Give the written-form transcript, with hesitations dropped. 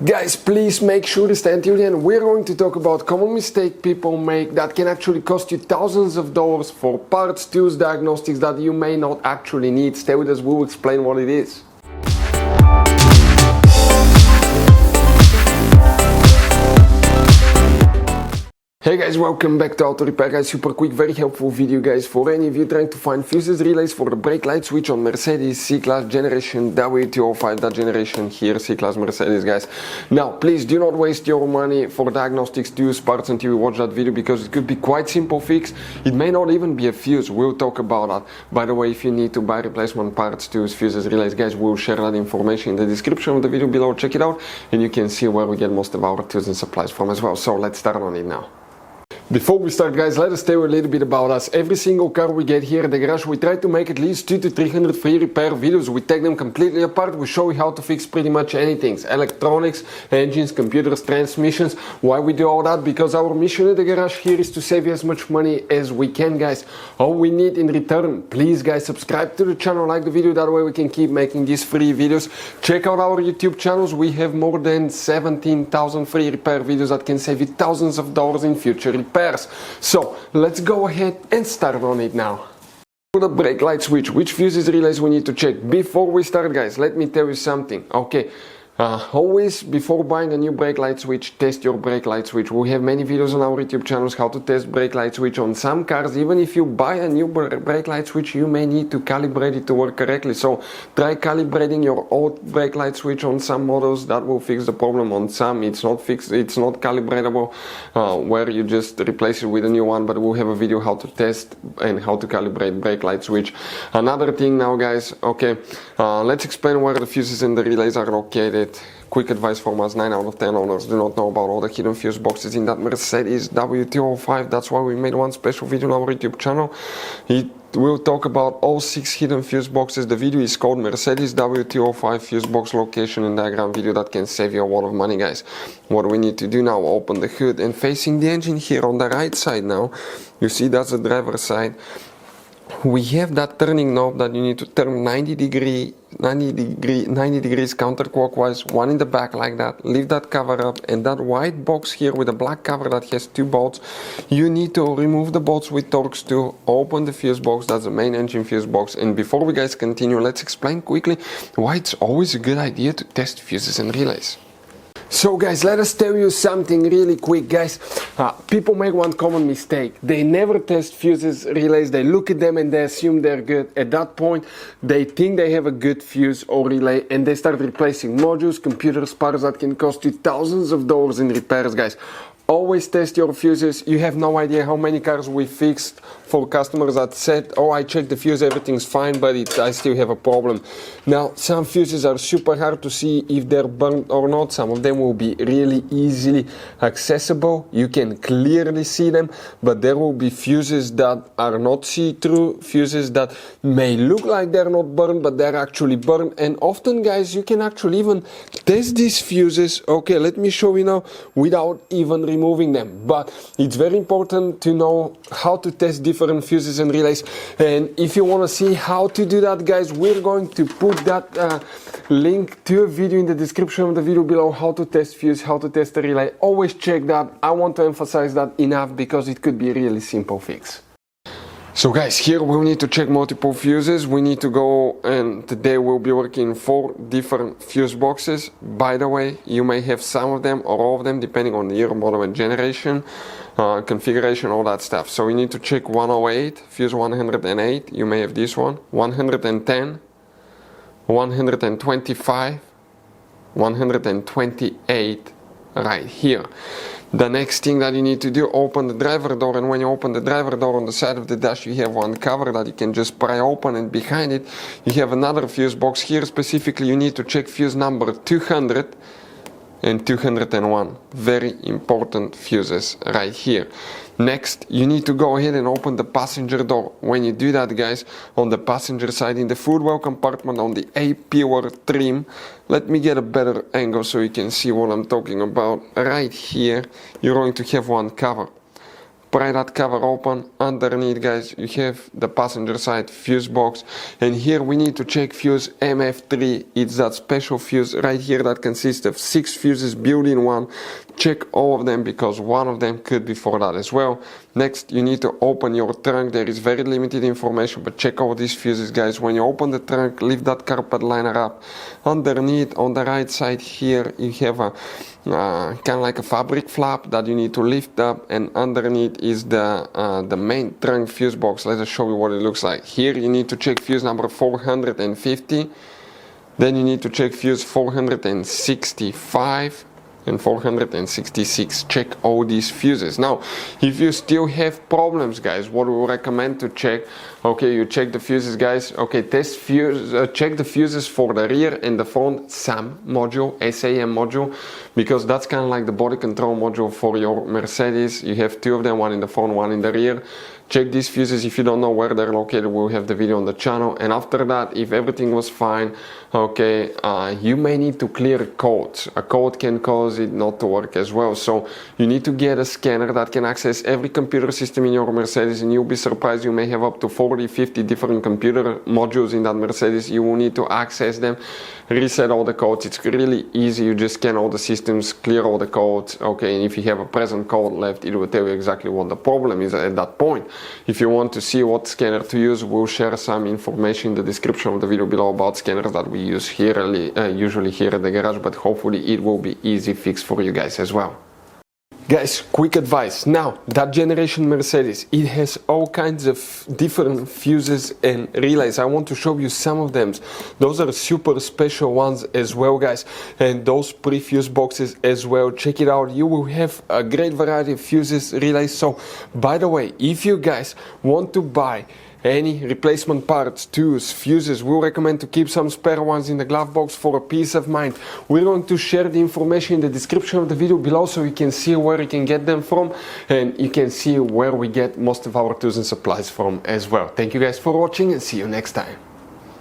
Guys, please make sure to stay until the end. We're going to talk about common mistake people make that can actually cost you thousands of dollars for parts, tools, diagnostics that you may not actually need. Stay with us, we'll explain what it is. Hey guys, welcome back to Auto Repair guys. Super quick, very helpful video guys for any of you trying to find fuses relays for the brake light switch on Mercedes C-Class generation W205, that generation here, C-Class Mercedes guys. Now please do not waste your money for diagnostics, tools, parts until you watch that video, because it could be quite simple fix. It may not even be a fuse, we'll talk about that. By the way, if you need to buy replacement parts, tools, fuses, relays guys, we'll share that information in the description of the video below. Check it out and you can see where we get most of our tools and supplies from as well. So let's start on it now. Before we start guys, let us tell you a little bit about us. Every single car we get here at the garage, we try to make at least 200 to 300 free repair videos. We take them completely apart, we show you how to fix pretty much anything. Electronics, engines, computers, transmissions. Why we do all that? Because our mission at the garage here is to save you as much money as we can guys. All we need in return, please guys, subscribe to the channel, like the video, that way we can keep making these free videos. Check out our YouTube channels, we have more than 17,000 free repair videos that can save you thousands of dollars in future repairs. So let's go ahead and start on it now. For the brake light switch, which fuses relays we need to check? Before we start guys, let me tell you something. Okay, always before buying a new brake light switch, test your brake light switch. We have many videos on our YouTube channels how to test brake light switch on some cars. Even if you buy a new brake light switch, you may need to calibrate it to work correctly. So try calibrating your old brake light switch on some models. That will fix the problem. On some it's not fixed, it's not calibratable, where you just replace it with a new one. But we'll have a video how to test and how to calibrate brake light switch. Another thing now guys, okay, let's explain where the fuses and the relays are located. Quick advice from us, 9 out of 10 owners do not know about all the hidden fuse boxes in that Mercedes W205. That's why we made one special video on our YouTube channel. It will talk about all 6 hidden fuse boxes. The video is called Mercedes W205 fuse box location and diagram video. That can save you a lot of money guys. What we need to do now, open the hood, and facing the engine here on the right side now, you see that's the driver's side. We have that turning knob that you need to turn 90 degrees counterclockwise, one in the back like that. Leave that cover up, and that white box here with a black cover that has 2 bolts, you need to remove the bolts with Torx to open the fuse box. That's the main engine fuse box. And before we guys continue, let's explain quickly why it's always a good idea to test fuses and relays. So guys, let us tell you something really quick guys. People make one common mistake. They never test fuses, relays, they look at them and they assume they're good. At that point, they think they have a good fuse or relay and they start replacing modules, computers, parts that can cost you thousands of dollars in repairs guys. Always test your fuses. You have no idea how many cars we fixed for customers that said, oh, I checked the fuse, everything's fine, but I still have a problem. Now, some fuses are super hard to see if they're burnt or not. Some of them will be really easily accessible. You can clearly see them, but there will be fuses that are not see-through, fuses that may look like they're not burned, but they're actually burned. And often, guys, you can actually even test these fuses. Okay, let me show you now without even removing them. But it's very important to know how to test different fuses and relays. And if you want to see how to do that guys, we're going to put that link to a video in the description of the video below, how to test fuse, how to test a relay. Always check that. I want to emphasize that enough because it could be a really simple fix. So guys, here we need to check multiple fuses. We need to go, and today we'll be working 4 different fuse boxes. By the way, you may have some of them or all of them depending on the year, model and generation, configuration, all that stuff. So we need to check 108, fuse 108, you may have this one, 110, 125, 128 right here. The next thing that you need to do, open the driver door, and when you open the driver door, on the side of the dash you have one cover that you can just pry open, and behind it you have another fuse box. Here specifically you need to check fuse number 200 and 201. Very important fuses right here. Next, you need to go ahead and open the passenger door. When you do that, guys, on the passenger side in the footwell compartment on the A-pillar trim, let me get a better angle so you can see what I'm talking about. Right here, you're going to have one cover. pry that cover open. Underneath, guys, you have the passenger side fuse box, and here we need to check fuse MF3. It's that special fuse right here that consists of 6 fuses built in one. Check all of them because one of them could be for that as well. Next, you need to open your trunk. There is very limited information, but check all these fuses, guys. When you open the trunk, lift that carpet liner up. Underneath, on the right side here, you have a kind of like a fabric flap that you need to lift up, and underneath is the main trunk fuse box. Let us show you what it looks like. Here you need to check fuse number 450. Then you need to check fuse 465 and 466. Check all these fuses. Now, if you still have problems, guys, what we recommend to check, okay, you check the fuses, guys. Okay, test fuse, check the fuses for the rear and the front SAM module, because that's kind of like the body control module for your Mercedes. You have 2 of them, one in the front, one in the rear. Check these fuses. If you don't know where they're located, we'll have the video on the channel. And after that, if everything was fine, okay, you may need to clear codes. A code can cause it not to work as well. So you need to get a scanner that can access every computer system in your Mercedes, and you'll be surprised, you may have up to 40, 50 different computer modules in that Mercedes. You will need to access them, reset all the codes. It's really easy. You just scan all the systems, clear all the codes, okay, and if you have a present code left, it will tell you exactly what the problem is at that point. If you want to see what scanner to use, we'll share some information in the description of the video below about scanners that we use here, usually here at the garage, but hopefully it will be easy fix for you guys as well. Guys, quick advice. Now, that generation Mercedes, it has all kinds of different fuses and relays. I want to show you some of them. Those are super special ones as well, guys. And those pre-fuse boxes as well. Check it out. You will have a great variety of fuses, relays. So, by the way, if you guys want to buy any replacement parts, tools, fuses, we'll recommend to keep some spare ones in the glove box for a peace of mind. We're going to share the information in the description of the video below so you can see where you can get them from, and you can see where we get most of our tools and supplies from as well. Thank you guys for watching, and see you next time.